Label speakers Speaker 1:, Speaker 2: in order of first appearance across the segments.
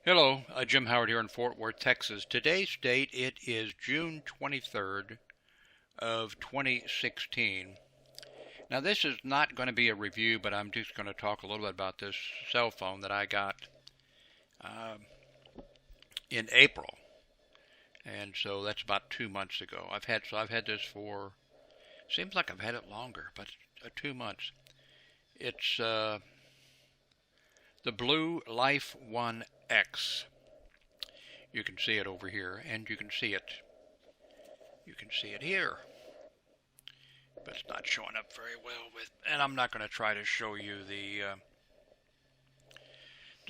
Speaker 1: Hello, Jim Howard here in Fort Worth, Texas. Today's date, it is June 23rd of 2016. Now this is not going to be a review, but I'm just going to talk a little bit about this cell phone that I got uh, in April. And so that's about 2 months ago. I've had this for, seems like I've had it longer, but 2 months. It's the BLU Life One X. You can see it over here, and you can see it. You can see it here, but it's not showing up very well with. And I'm not going to try to show you the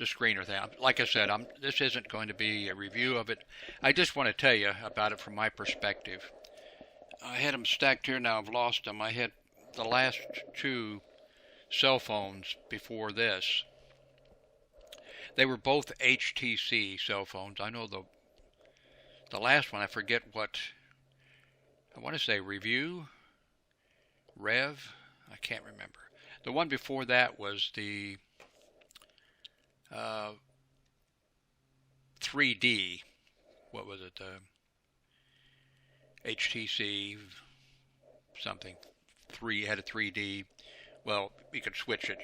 Speaker 1: screen or that. Like I said, this isn't going to be a review of it. I just want to tell you about it from my perspective. I had them stacked here. Now I've lost them. I had the last two cell phones before this. They were both HTC cell phones. I know the last one, I forget what, I want to say Rev, I can't remember. The one before that was the 3D, what was it, HTC something, had a 3D, well, you could switch it,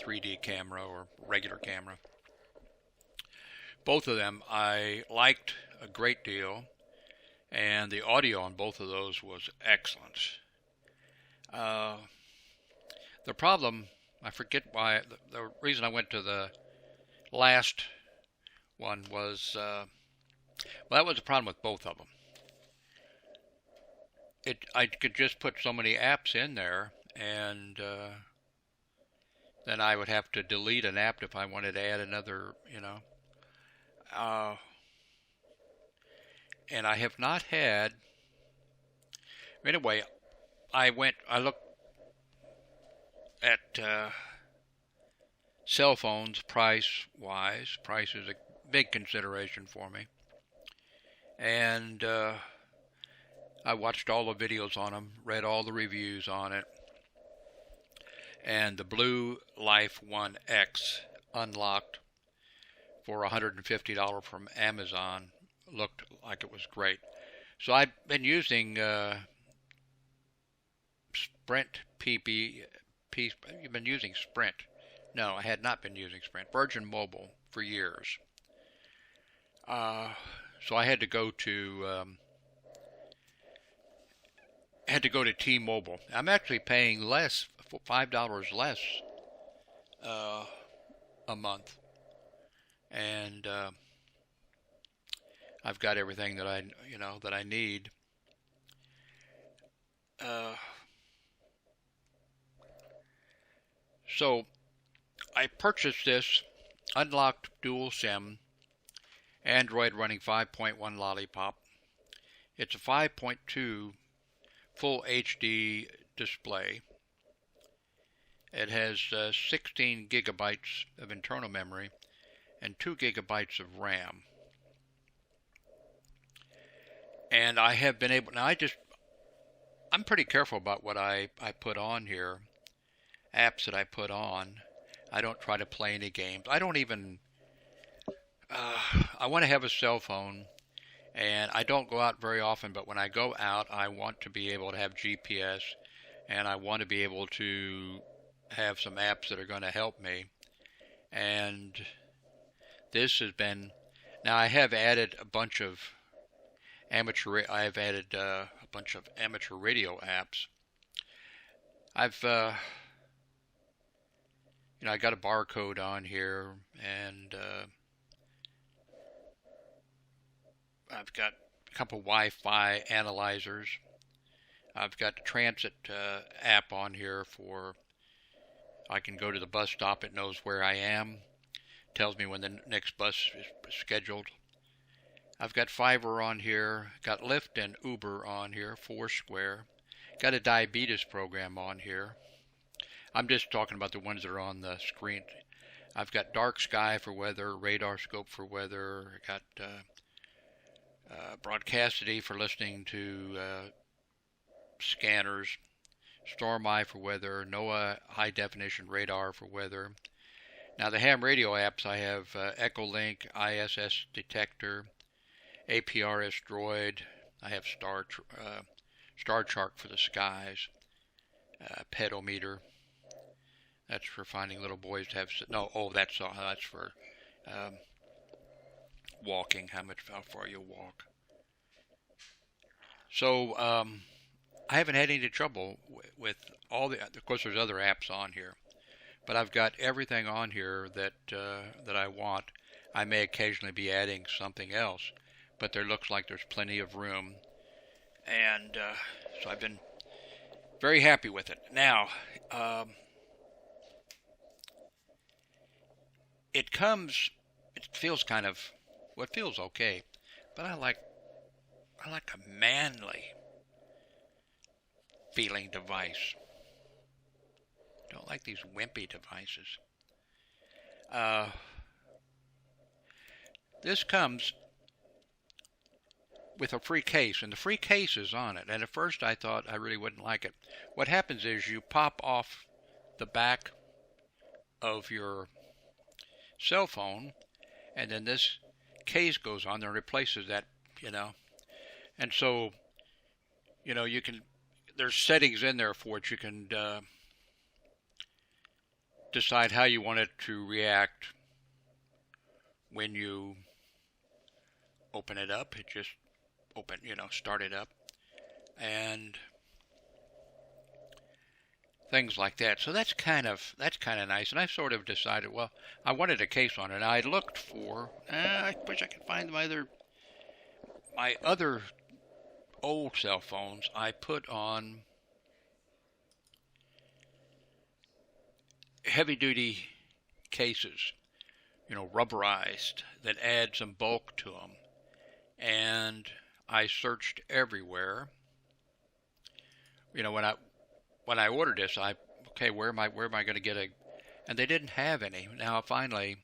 Speaker 1: 3D camera or regular camera. Both of them I liked a great deal, and the audio on both of those was excellent. The problem, I forget why, the reason I went to the last one was, well, that was the problem with both of them. I could just put so many apps in there, and then I would have to delete an app if I wanted to add another, and I have not had. Anyway, I looked at cell phones price-wise. Price is a big consideration for me. And I watched all the videos on them, read all the reviews on it. And the BLU Life One X unlocked for $150 from Amazon looked like it was great. So I've been using Sprint You've been using Sprint. No, I had not been using Sprint. Virgin Mobile for years. So I had to go to T-Mobile. I'm actually paying less, $5 less a month. And I've got everything that I need. So I purchased this unlocked dual SIM Android running 5.1 Lollipop. It's a 5.2 full HD display. It has 16 gigabytes of internal memory and 2 gigabytes of RAM. And I have been able, now I'm pretty careful about what I put on here, apps that I put on. I don't try to play any games. I don't even, I want to have a cell phone, and I don't go out very often, but when I go out, I want to be able to have GPS, and I want to be able to have some apps that are going to help me. And this has been, now I have added a bunch of amateur radio apps. I've I got a barcode on here, and I've got a couple Wi-Fi analyzers. I've got the transit app on here for, I can go to the bus stop, it knows where I am, tells me when the next bus is scheduled. I've got Fiverr on here, got Lyft and Uber on here, Foursquare, got a diabetes program on here. I'm just talking about the ones that are on the screen. I've got Dark Sky for weather, Radar Scope for weather, I got Broadcastity for listening to scanners, Storm Eye for weather, NOAA high definition radar for weather. Now the ham radio apps, I have Echolink, ISS Detector, APRS Droid. I have Star Chart for the skies, Pedometer. That's for finding little boys to have. No, oh, that's for walking. How far you walk. So I haven't had any trouble with all the. Of course, there's other apps on here, but I've got everything on here that I want. I may occasionally be adding something else, but there looks like there's plenty of room, and so I've been very happy with it. Now, it feels kind of, well, it feels okay, but I like a manly feeling device. Don't like these wimpy devices. This comes with a free case, and the free case is on it. And at first I thought I really wouldn't like it. What happens is you pop off the back of your cell phone, and then this case goes on there and replaces that, And so, you can, there's settings in there for it. You can decide how you want it to react when you open it up. It just start it up, and things like that. So that's kind of nice. And I sort of decided, well, I wanted a case on it. And I looked for. I wish I could find my other old cell phones. I put on heavy-duty cases, rubberized, that add some bulk to them. And I searched everywhere. When I ordered this, where am I going to get and they didn't have any. Now finally,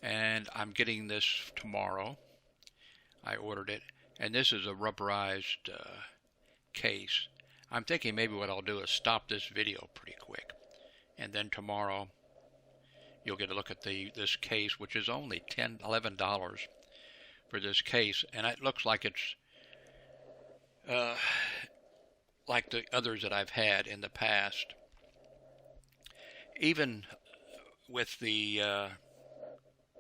Speaker 1: and I'm getting this tomorrow. I ordered it, and this is a rubberized case. I'm thinking maybe what I'll do is stop this video pretty quick, and then tomorrow you'll get a look at this case, which is only $11 for this case, and it looks like it's like the others that I've had in the past. Even with the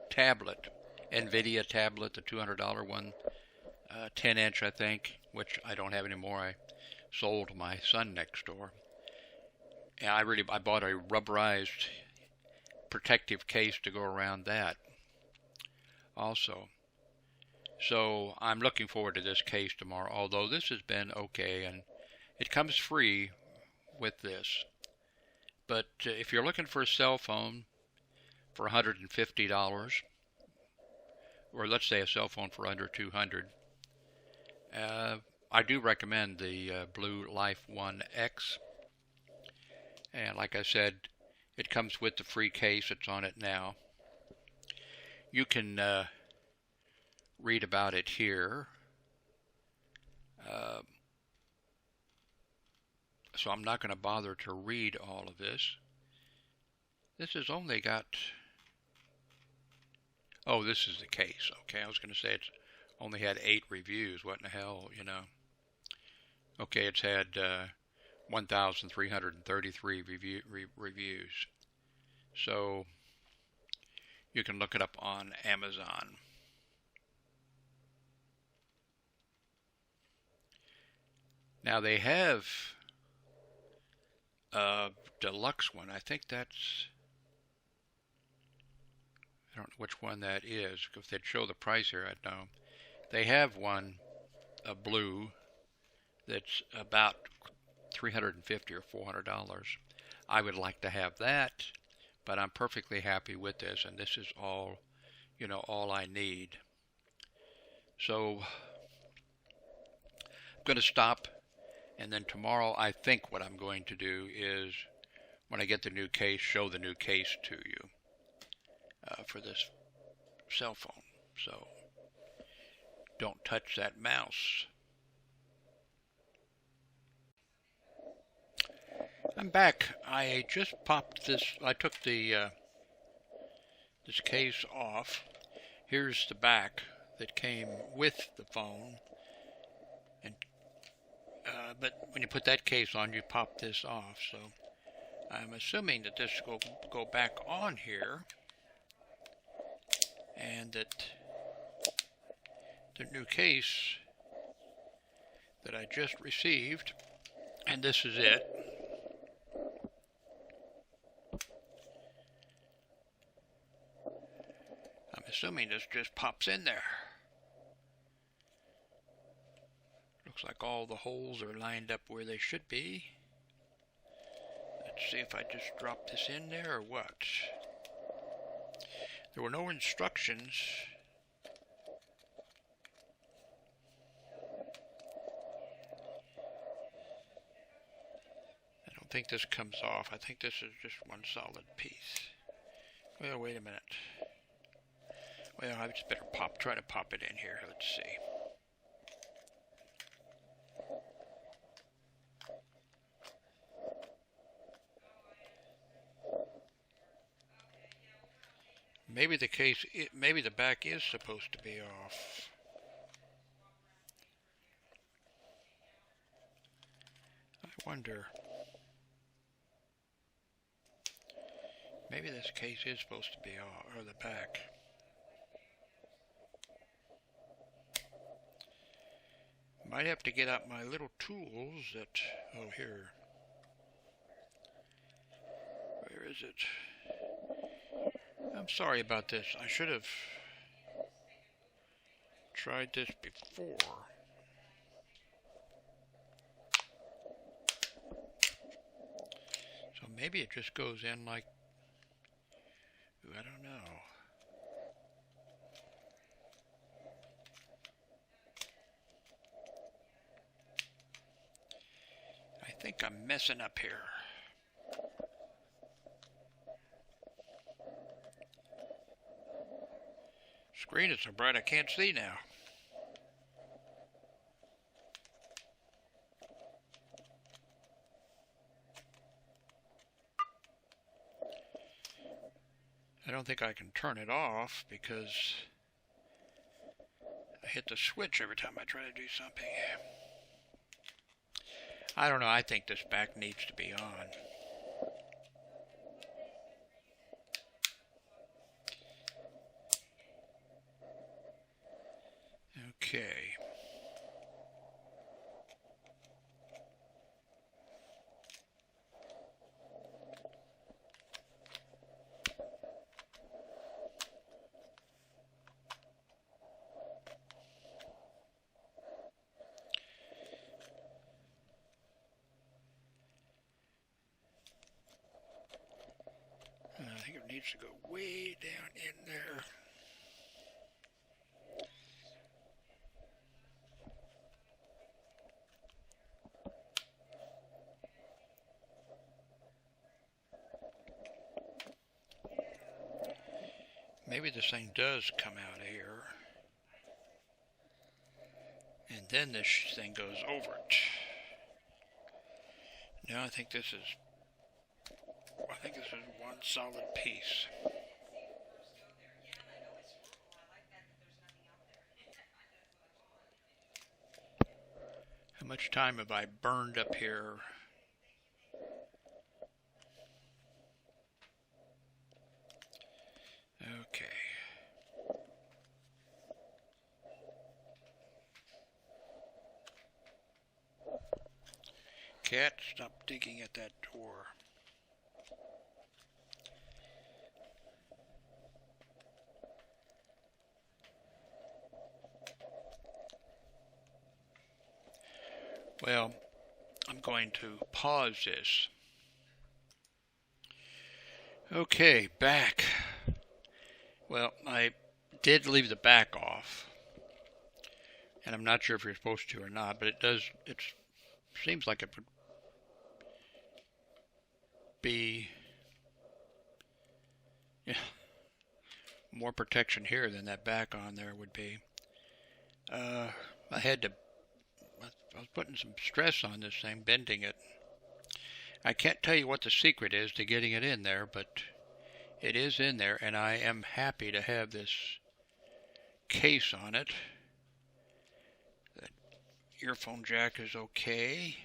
Speaker 1: tablet, NVIDIA tablet, the $200 one, 10-inch I think, which I don't have anymore. I sold my son next door. And I bought a rubberized protective case to go around that also. So I'm looking forward to this case tomorrow, although this has been okay, and it comes free with this. But if you're looking for a cell phone for $150, or let's say a cell phone for under $200, I do recommend the BLU Life One X. And like I said, it comes with the free case. It's on it now. You can read about it here. So I'm not going to bother to read all of this. This has only got... Oh, this is the case. Okay, I was going to say it's only had 8 reviews. What in the hell, Okay, it's had 1,333 reviews. So you can look it up on Amazon. Now they have a deluxe one. I think that's... I don't know which one that is. If they'd show the price here, I'd know. They have one, a blue, that's about $350 or $400. I would like to have that, but I'm perfectly happy with this, and this is all, all I need. So I'm going to stop, and then tomorrow I think what I'm going to do is, when I get the new case, show the new case to you for this cell phone. So don't touch that mouse. I'm back. I just popped this. I took the this case off. Here's the back that came with the phone, and but when you put that case on, you pop this off. So I'm assuming that this will go back on here, and that the new case that I just received, and this is it. I'm assuming this just pops in there. Looks like all the holes are lined up where they should be. Let's see if I just drop this in there or what. There were no instructions. I don't think this comes off. I think this is just one solid piece. Well, wait a minute. Well, I just better try to pop it in here. Let's see. Maybe maybe the back is supposed to be off. I wonder. Maybe this case is supposed to be off, or the back. Might have to get out my little tools that, oh, here. Where is it? I'm sorry about this. I should have tried this before. So maybe it just goes in like, ooh, I don't know. I think I'm messing up here. Screen is so bright I can't see now. I don't think I can turn it off because I hit the switch every time I try to do something. I don't know. I think this back needs to be on. Okay. I think it needs to go way down in there. Maybe this thing does come out of here, and then this thing goes over it. Now I think this is one solid piece. How much time have I burned up here? Okay. Cat, stop digging at that door. Well, I'm going to pause this. Okay, back. Well, I did leave the back off, and I'm not sure if you're supposed to or not, but it seems like it would be more protection here than that back on there would be. I was putting some stress on this thing, bending it. I can't tell you what the secret is to getting it in there, but It is in there, and I am happy to have this case on it. The earphone jack is okay.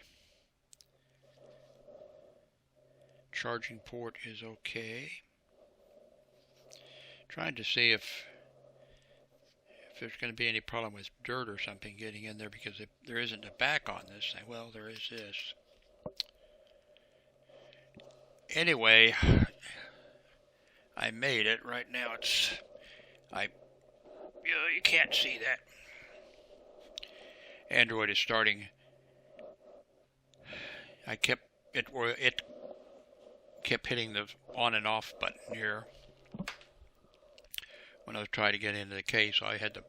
Speaker 1: Charging port is okay. Trying to see if there's going to be any problem with dirt or something getting in there, because if there isn't a back on this thing. Well, there is this. Anyway, I made it. Right now you can't see that. Android is starting. It kept hitting the on and off button here when I was trying to get into the case. I had the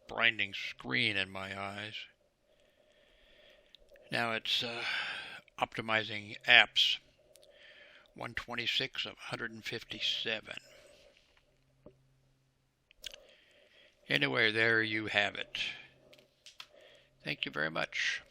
Speaker 1: blinding screen in my eyes. Now it's optimizing apps. 126 of 157. Anyway, there you have it. Thank you very much.